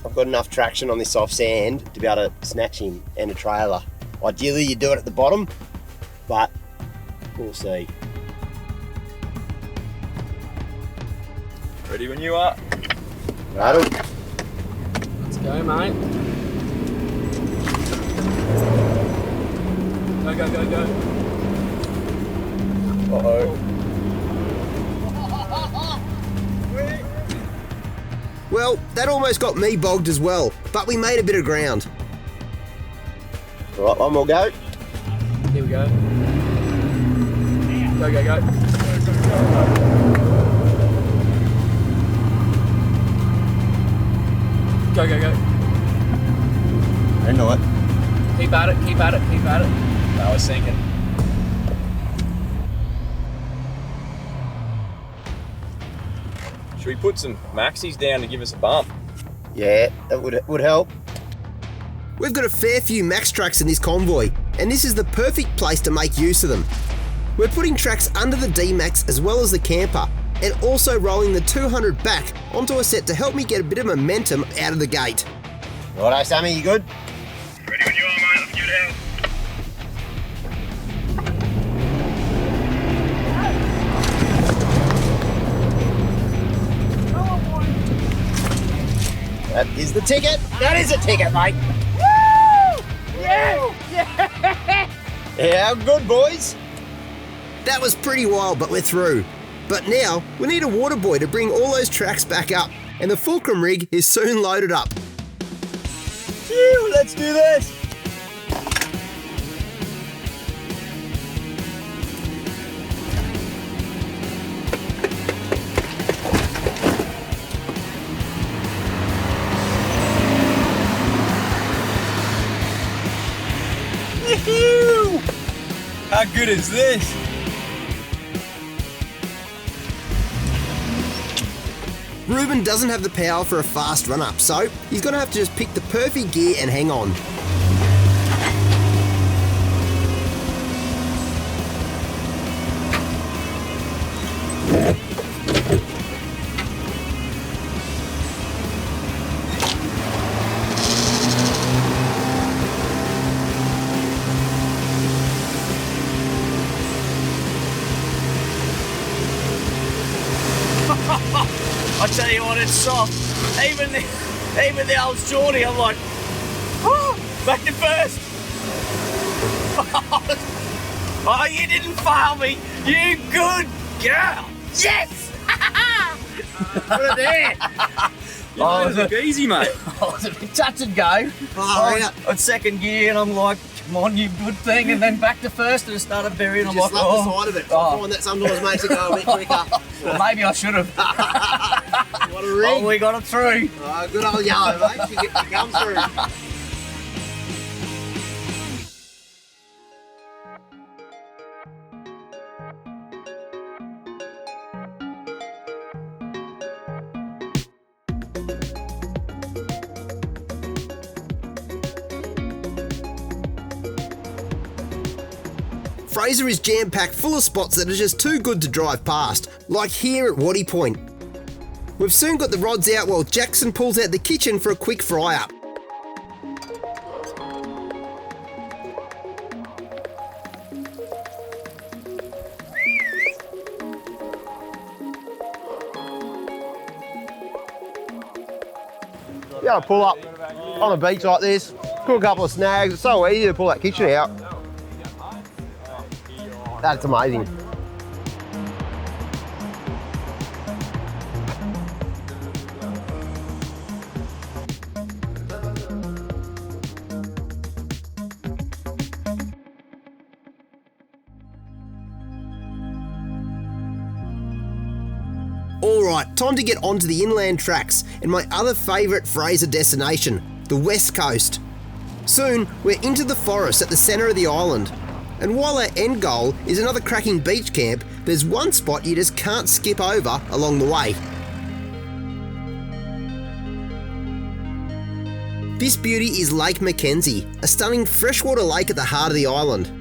I've got enough traction on this soft sand to be able to snatch him and a trailer. Ideally, you do it at the bottom, but we'll see.
Ready when you are.
Rattle.
Let's go, mate. Go, go, go, go.
Uh-oh.
Well, that almost got me bogged as well, but we made a bit of ground.
All right, one more go.
Here we go. Go, go, go. Go, go, go.
Into it.
Keep at it, keep at it, keep at it.
I was sinking. Should we put some maxis down to give us a bump?
Yeah, that would help.
We've got a fair few max tracks in this convoy, and this is the perfect place to make use of them. We're putting tracks under the D-Max as well as the camper, and also rolling the 200 back onto a set to help me get a bit of momentum out of the gate.
Righto, Sammy, you good?
Ready when you are, mate. Let's give it out.
That is the ticket. That is a ticket, mate. Yeah, good, boys.
That was pretty wild, but we're through. But now, we need a water buoy to bring all those tracks back up, and the fulcrum rig is soon loaded up.
Phew, let's do this. Woohoo! How good is this?
Ruben doesn't have the power for a fast run-up, so he's going to have to just pick the perfect gear and hang on.
I tell you what, it's soft. Even the old Shauno, I'm like, oh, back to first. Oh, you didn't fail me. You good girl. Yes. Put it there.
Oh, it was easy, mate.
I was a bit touch and go. On second gear, and I'm like, come on, you good thing. And then back to first, and it started burying. I'm
Just
like,
love the side of it. I find that sometimes makes it go a bit quicker.
well, maybe I should have.
What a ring.
Oh, we got it through.
Oh, good old yellow, mate. She comes through.
Fraser is jam-packed full of spots that are just too good to drive past, like here at Waddy Point. We've soon got the rods out while Jackson pulls out the kitchen for a quick fry-up.
be able to pull up on the beach like this, cook a couple of snags. It's so easy to pull that kitchen out. That's amazing.
Alright, time to get onto the inland tracks and my other favourite Fraser destination, the West Coast. Soon, we're into the forest at the centre of the island. And while our end goal is another cracking beach camp, there's one spot you just can't skip over along the way. This beauty is Lake McKenzie, a stunning freshwater lake at the heart of the island.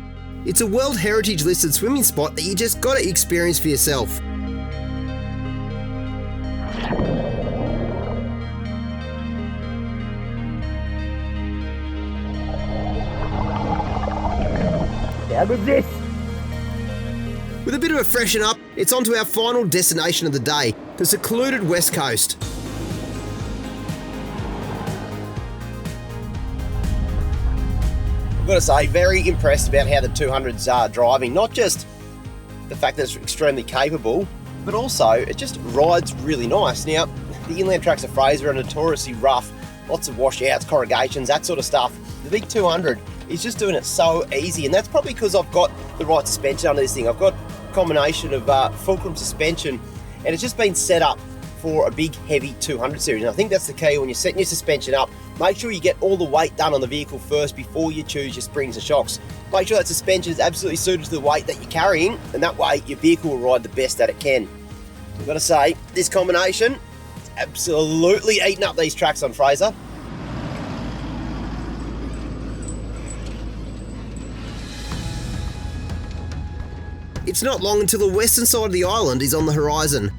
It's a World Heritage listed swimming spot that you just gotta experience for yourself.
How good's this?
With a bit of a freshen up, it's on to our final destination of the day, the secluded West Coast.
I've got to say, very impressed about how the 200s are driving. Not just the fact that it's extremely capable, but also it just rides really nice. Now, the inland tracks of Fraser are notoriously rough, lots of washouts, corrugations, that sort of stuff. The big 200 is just doing it so easy, and that's probably because I've got the right suspension under this thing. I've got a combination of fulcrum suspension, and it's just been set up for a big, heavy 200 series. And I think that's the key when you're setting your suspension up. Make sure you get all the weight done on the vehicle first before you choose your springs and shocks. Make sure that suspension is absolutely suited to the weight that you're carrying, and that way your vehicle will ride the best that it can. I've got to say, this combination is absolutely eating up these tracks on Fraser.
It's not long until the western side of the island is on the horizon.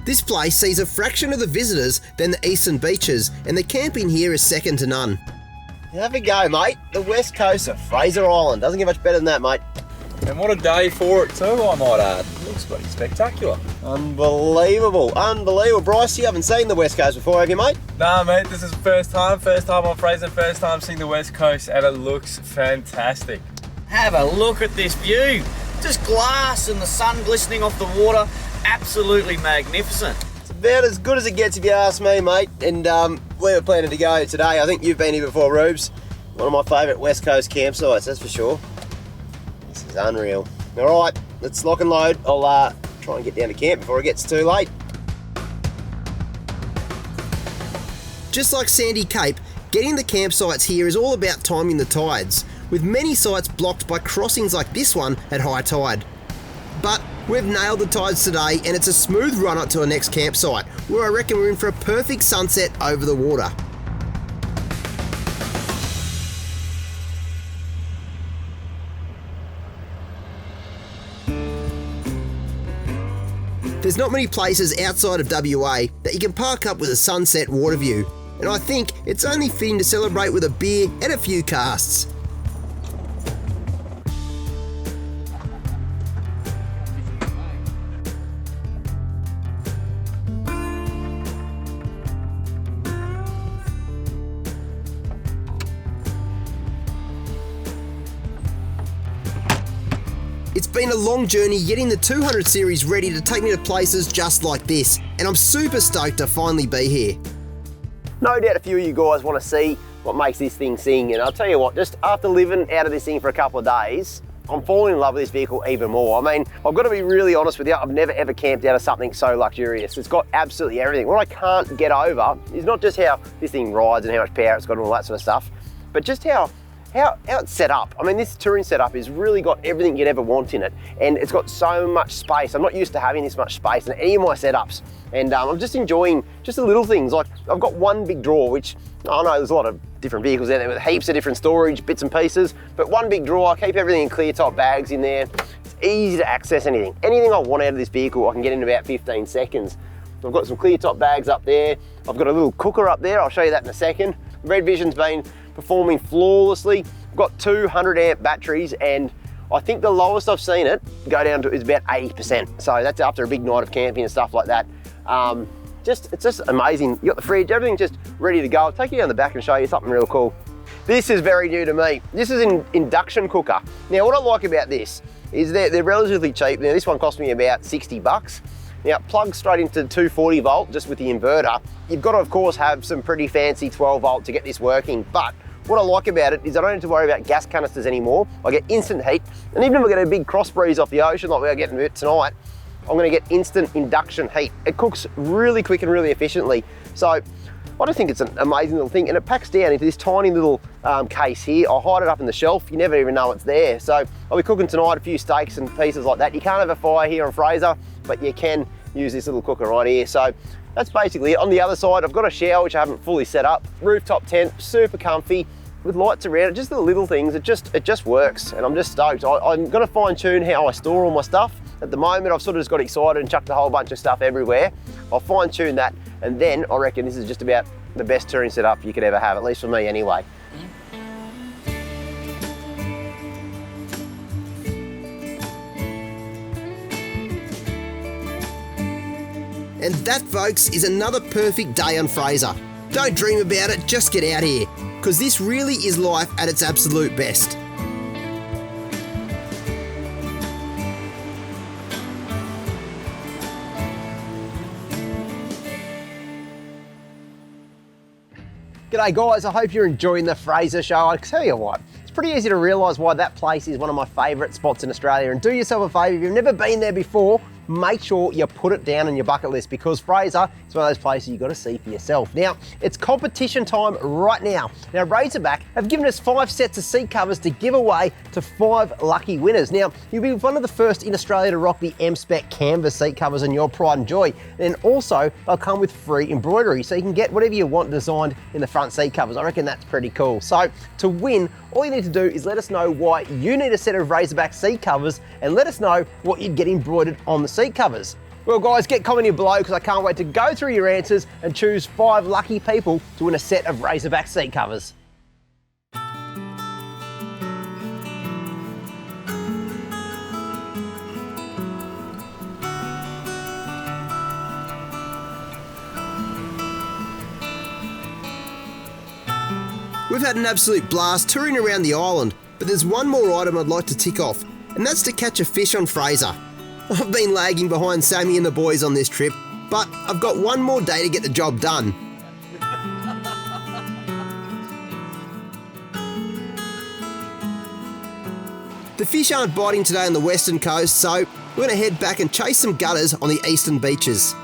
This place sees a fraction of the visitors than the eastern beaches, and the camping here is second to none.
Have a go, mate. The west coast of Fraser Island. Doesn't get much better than that, mate.
And what a day for it too, I might add. Looks bloody spectacular.
Unbelievable, unbelievable. Bryce, you haven't seen the west coast before, have you, mate?
Nah, mate, this is first time on Fraser, first time seeing the west coast, and it looks fantastic.
Have a look at this view. Just glass and the sun glistening off the water. Absolutely magnificent.
It's about as good as it gets if you ask me, mate. And where we're planning to go today, I think you've been here before, Rubes. One of my favourite west coast campsites, that's for sure. This is unreal. All right, let's lock and load. I'll try and get down to camp before it gets too late.
Just like Sandy Cape, getting the campsites here is all about timing the tides, with many sites blocked by crossings like this one at high tide. But we've nailed the tides today, and it's a smooth run up to our next campsite, where I reckon we're in for a perfect sunset over the water. There's not many places outside of WA that you can park up with a sunset water view, and I think it's only fitting to celebrate with a beer and a few casts. It's been a long journey getting the 200 series ready to take me to places just like this, and I'm super stoked to finally be here.
No doubt a few of you guys want to see what makes this thing sing, and I'll tell you what, just after living out of this thing for a couple of days, I'm falling in love with this vehicle even more. I mean, I've got to be really honest with you, I've never ever camped out of something so luxurious. It's got absolutely everything. What I can't get over is not just how this thing rides and how much power it's got and all that sort of stuff, but just how it's set up. I mean, this touring setup has really got everything you'd ever want in it, and it's got so much space. I'm not used to having this much space in any of my setups, and I'm just enjoying just the little things. Like, I've got one big drawer, which I know there's a lot of different vehicles out there with heaps of different storage, bits and pieces, but one big drawer, I keep everything in clear top bags in there. It's easy to access anything. Anything I want out of this vehicle, I can get in about 15 seconds. I've got some clear top bags up there. I've got a little cooker up there. I'll show you that in a second. Red Vision's been performing flawlessly. I've got 200 amp batteries, and I think the lowest I've seen it go down to is about 80%. So that's after a big night of camping and stuff like that. it's just amazing. You got the fridge, everything's just ready to go. I'll take you down the back and show you something real cool. This is very new to me. This is an induction cooker. Now, what I like about this is they're relatively cheap. Now, this one cost me about 60 bucks. Now, it plugs straight into 240 volt just with the inverter. You've got to, of course, have some pretty fancy 12 volt to get this working, but what I like about it is I don't need to worry about gas canisters anymore. I get instant heat, and even if I get a big cross breeze off the ocean like we're getting tonight, I'm gonna get instant induction heat. It cooks really quick and really efficiently. So I just think it's an amazing little thing, and it packs down into this tiny little case here. I hide it up in the shelf, you never even know it's there. So I'll be cooking tonight a few steaks and pieces like that. You can't have a fire here on Fraser, but you can use this little cooker right here. So that's basically it. On the other side, I've got a shower which I haven't fully set up. Rooftop tent, super comfy, with lights around it, just the little things. It just works, and I'm just stoked. I'm gonna fine tune how I store all my stuff. At the moment, I've sort of just got excited and chucked a whole bunch of stuff everywhere. I'll fine tune that, and then I reckon this is just about the best touring setup you could ever have, at least for me anyway.
And that, folks, is another perfect day on Fraser. Don't dream about it, just get out here, because this really is life at its absolute best.
G'day guys, I hope you're enjoying the Fraser show. I tell you what, it's pretty easy to realise why that place is one of my favourite spots in Australia. And do yourself a favour, if you've never been there before, make sure you put it down on your bucket list, because Fraser is one of those places you've got to see for yourself. Now, it's competition time right now. Now, Razorback have given us 5 sets of seat covers to give away to 5 lucky winners. Now, you'll be one of the first in Australia to rock the M-Spec canvas seat covers in your pride and joy. And also, they'll come with free embroidery, so you can get whatever you want designed in the front seat covers. I reckon that's pretty cool. So, to win, all you need to do is let us know why you need a set of Razorback seat covers, and let us know what you'd get embroidered on the seat covers. Well guys, get commenting below, because I can't wait to go through your answers and choose 5 lucky people to win a set of Razorback seat covers.
We've had an absolute blast touring around the island, but there's one more item I'd like to tick off, and that's to catch a fish on Fraser. I've been lagging behind Sammy and the boys on this trip, but I've got one more day to get the job done. The fish aren't biting today on the western coast, so we're going to head back and chase some gutters on the eastern beaches.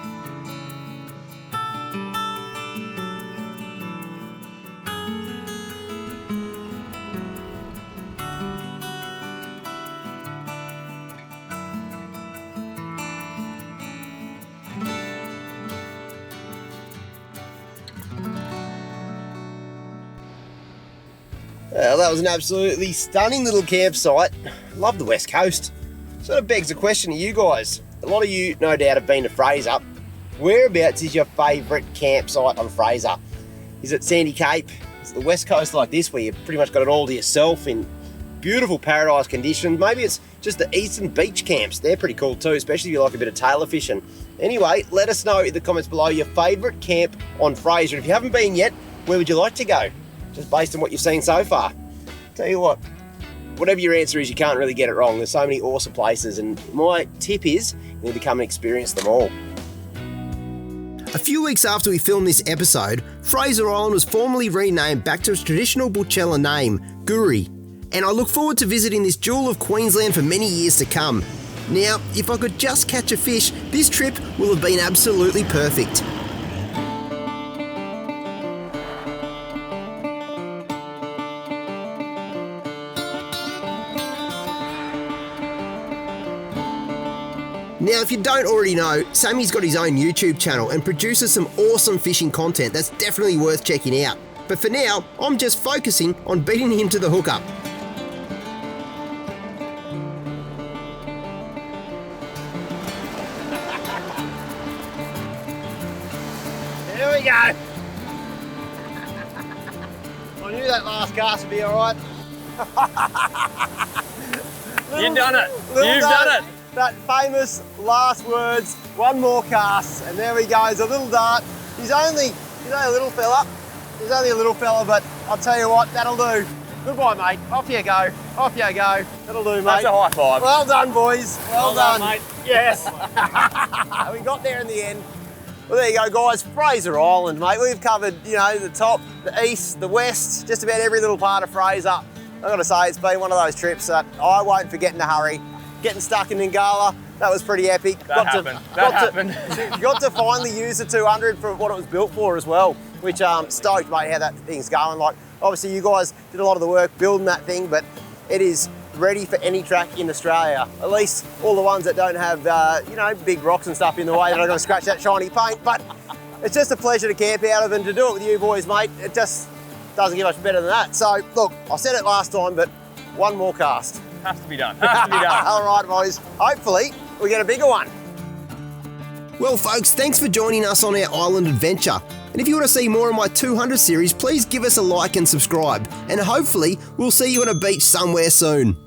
Well, that was an absolutely stunning little campsite. Love the West Coast. Sort of begs a question to you guys. A lot of you, no doubt, have been to Fraser. Whereabouts is your favourite campsite on Fraser? Is it Sandy Cape? Is it the West Coast like this, where you've pretty much got it all to yourself in beautiful paradise conditions? Maybe it's just the eastern beach camps. They're pretty cool too, especially if you like a bit of tailor fishing. Anyway, let us know in the comments below your favourite camp on Fraser. If you haven't been yet, where would you like to go? Just based on what you've seen so far. Tell you what, whatever your answer is, you can't really get it wrong. There's so many awesome places, and my tip is you need to come and experience them all.
A few weeks after we filmed this episode, Fraser Island was formally renamed back to its traditional Butchella name, Guri, and I look forward to visiting this jewel of Queensland for many years to come. Now, if I could just catch a fish, this trip will have been absolutely perfect. Now, if you don't already know, Sammy's got his own YouTube channel and produces some awesome fishing content that's definitely worth checking out. But for now, I'm just focusing on beating him to the hookup.
There we go. I knew that last cast would be all right.
You've done it. You've done it.
that famous last words, one more cast, and there he goes, a little dart. He's only a little fella. He's only a little fella, but I'll tell you what, that'll do. Goodbye, mate. Off you go. Off you go. That'll do, mate.
That's a high five.
Well done, boys. Well done,
mate.
Yes. We got there in the end. Well, there you go, guys. Fraser Island, mate. We've covered, you know, the top, the east, the west, just about every little part of Fraser. I've got to say, it's been one of those trips that I won't forget in a hurry. Getting stuck in Ngkala, that was pretty epic.
That happened.
Got to finally use the 200 for what it was built for as well, which stoked, mate, how that thing's going. Like, obviously you guys did a lot of the work building that thing, but it is ready for any track in Australia. At least all the ones that don't have, you know, big rocks and stuff in the way that are going to scratch that shiny paint. But it's just a pleasure to camp out of and to do it with you boys, mate. It just doesn't get much better than that. So, look, I said it last time, but one more cast.
Has to be done. Has to be done.
All right, boys. Hopefully, we get a bigger one.
Well, folks, thanks for joining us on our island adventure. And if you want to see more of my 200 series, please give us a like and subscribe. And hopefully, we'll see you on a beach somewhere soon.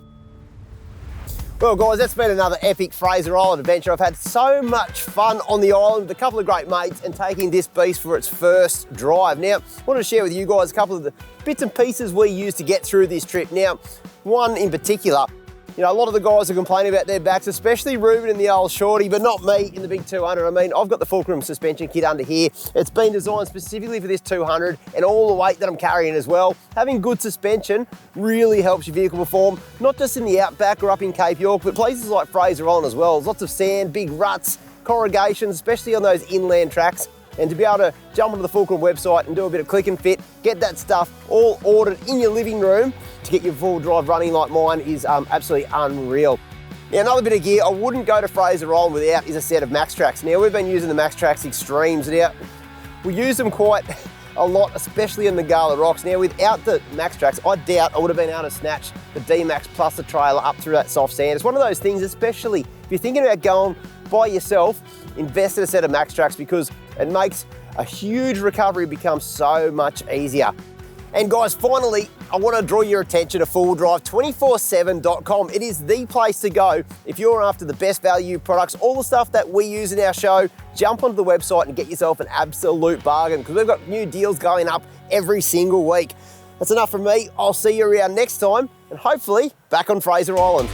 Well, guys, that's been another epic Fraser Island adventure. I've had so much fun on the island with a couple of great mates and taking this beast for its first drive. Now, I wanted to share with you guys a couple of the bits and pieces we used to get through this trip. Now, one in particular, you know, a lot of the guys are complaining about their backs, especially Ruben and the old shorty, but not me in the big 200. I mean, I've got the fulcrum suspension kit under here. It's been designed specifically for this 200 and all the weight that I'm carrying as well. Having good suspension really helps your vehicle perform, not just in the outback or up in Cape York, but places like Fraser Island as well. There's lots of sand, big ruts, corrugations, especially on those inland tracks. And to be able to jump onto the Fulcrum website and do a bit of click and fit, get that stuff all ordered in your living room to get your full drive running like mine is absolutely unreal. Now, another bit of gear I wouldn't go to Fraser Island without is a set of Max Tracks. Now, we've been using the Max Tracks Extremes. Now, we use them quite a lot, especially in the Ngkala Rocks. Now, without the Max Tracks, I doubt I would have been able to snatch the D-Max plus the trailer up through that soft sand. It's one of those things, especially if you're thinking about going by yourself, invest in a set of Max Tracks because it makes a huge recovery become so much easier. And guys, finally, I want to draw your attention to fulldrive247.com. It is the place to go if you're after the best value products, all the stuff that we use in our show. Jump onto the website and get yourself an absolute bargain because we've got new deals going up every single week. That's enough from me. I'll see you around next time and hopefully back on Fraser Island.